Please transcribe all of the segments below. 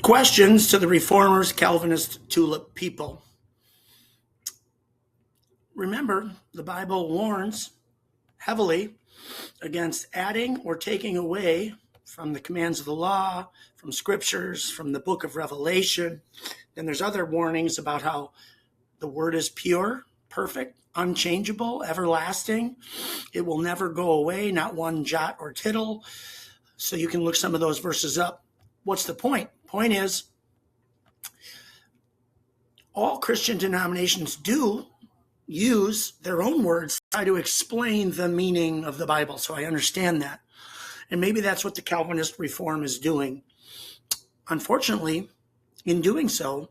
Questions to the Reformers, Calvinist, TULIP people. Remember, the Bible warns heavily against adding or taking away from the commands of the law, from scriptures, from the book of Revelation. Then there's other warnings about how the word is pure, perfect, unchangeable, everlasting. It will never go away, not one jot or tittle. So you can look some of those verses up. What's the point? Point is, all Christian denominations do use their own words to try to explain the meaning of the Bible. So I understand that. And maybe that's what the Calvinist reform is doing. Unfortunately, in doing so,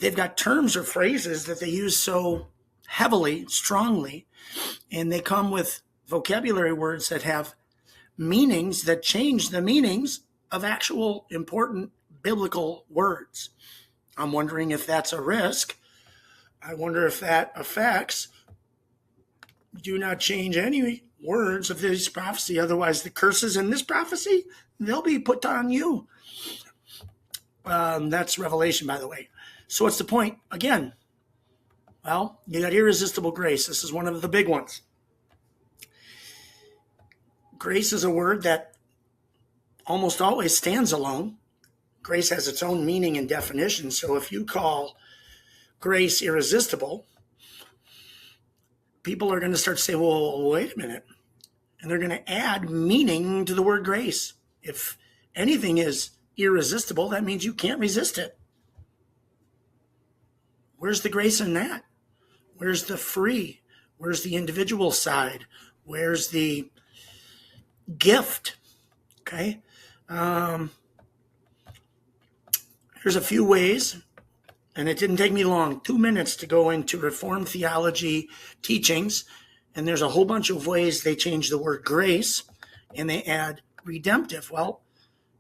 they've got terms or phrases that they use so heavily, strongly, and they come with vocabulary words that have meanings that change the meanings of actual important biblical words. I'm wondering if that's a risk. I wonder if that affects, do not change any words of this prophecy. Otherwise, the curses in this prophecy, they'll be put on you. That's Revelation, by the way. So what's the point? Again, well, you got irresistible grace. This is one of the big ones. Grace is a word that almost always stands alone. Grace has its own meaning and definition. So if you call grace irresistible, people are going to start to say, well, wait a minute. And they're going to add meaning to the word grace. If anything is irresistible, that means you can't resist it. Where's the grace in that? Where's the free? Where's the individual side? Where's the gift? Okay. Here's a few ways, and it didn't take me long, 2 minutes to go into Reformed theology teachings, and there's a whole bunch of ways they change the word grace, and they add redemptive. Well,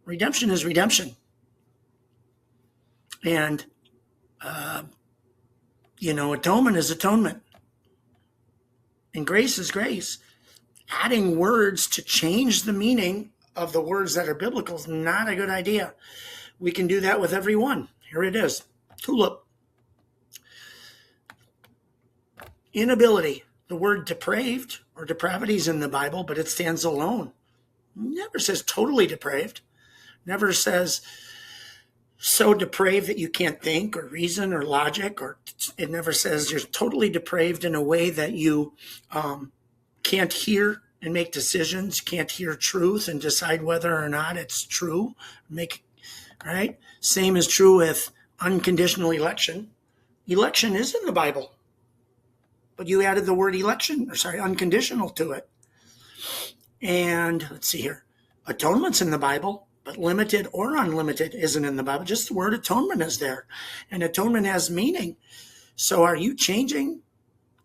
redemption is redemption. And, atonement is atonement. And grace is grace. Adding words to change the meaning of the words that are biblical is not a good idea. We can do that with every one. Here it is. TULIP. Inability. The word depraved or depravity is in the Bible, but it stands alone. Never says totally depraved. Never says so depraved that you can't think or reason or logic, or it never says you're totally depraved in a way that you can't hear and make decisions, can't hear truth and decide whether or not it's true. Right? Same is true with unconditional election. Election is in the Bible, but you added the word unconditional to it. And let's see here. Atonement's in the Bible, but limited or unlimited isn't in the Bible. Just the word atonement is there. And atonement has meaning. So are you changing?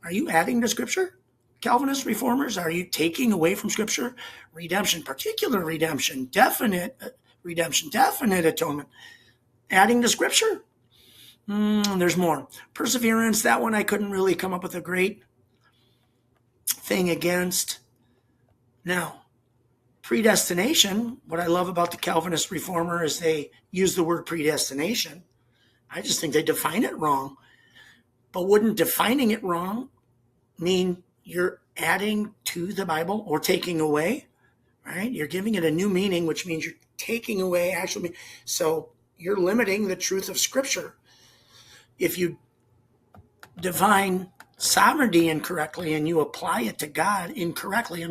Are you adding to Scripture? Calvinist reformers, are you taking away from Scripture? Redemption, particular redemption, definite redemption, definite atonement. Adding to Scripture? There's more. Perseverance, that one I couldn't really come up with a great thing against. Now, predestination, what I love about the Calvinist reformer is they use the word predestination. I just think they define it wrong. But wouldn't defining it wrong mean you're adding to the Bible or taking away? Right? You're giving it a new meaning, which means you're taking away actual meaning. So you're limiting the truth of Scripture. If you define sovereignty incorrectly and you apply it to God incorrectly,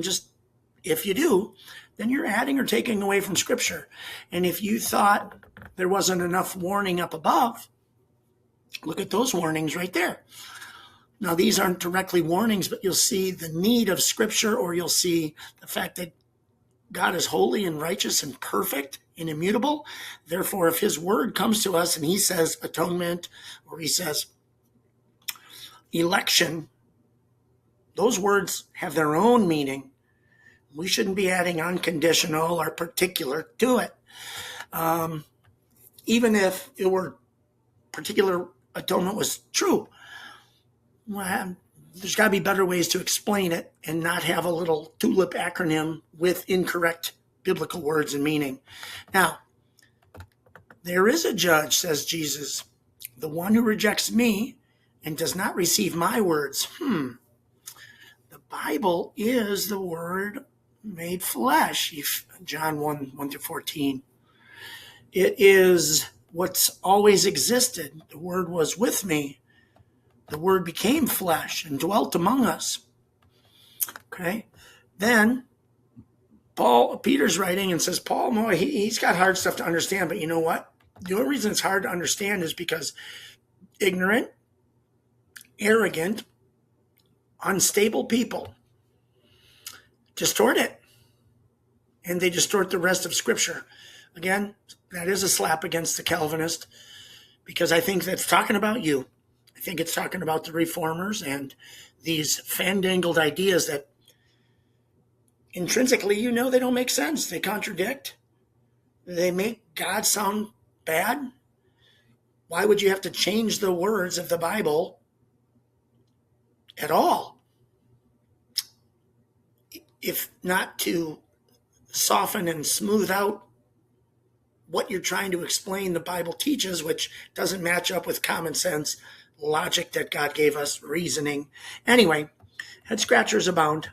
if you do, then you're adding or taking away from Scripture. And if you thought there wasn't enough warning up above, look at those warnings right there. Now, these aren't directly warnings, but you'll see the need of Scripture, or you'll see the fact that God is holy and righteous and perfect and immutable. Therefore, if his word comes to us and he says atonement, or he says election, those words have their own meaning. We shouldn't be adding unconditional or particular to it. Even if it were particular atonement was true. Well, there's got to be better ways to explain it and not have a little TULIP acronym with incorrect biblical words and meaning. Now, There is a judge, says Jesus, the one who rejects me and does not receive my words. The Bible is the Word made flesh, John 1:1-14. It is what's always existed. The Word was with me. The Word became flesh and dwelt among us. Okay? Then Peter's writing and says, Paul, no, he's got hard stuff to understand, but you know what? The only reason it's hard to understand is because ignorant, arrogant, unstable people distort it. And they distort the rest of Scripture. Again, that is a slap against the Calvinist, because I think that's talking about you. I think it's talking about the reformers and these fandangled ideas that intrinsically, they don't make sense. They contradict. They make God sound bad. Why would you have to change the words of the Bible at all? If not to soften and smooth out what you're trying to explain the Bible teaches, which doesn't match up with common sense, logic that God gave us, reasoning. Anyway, head scratchers abound.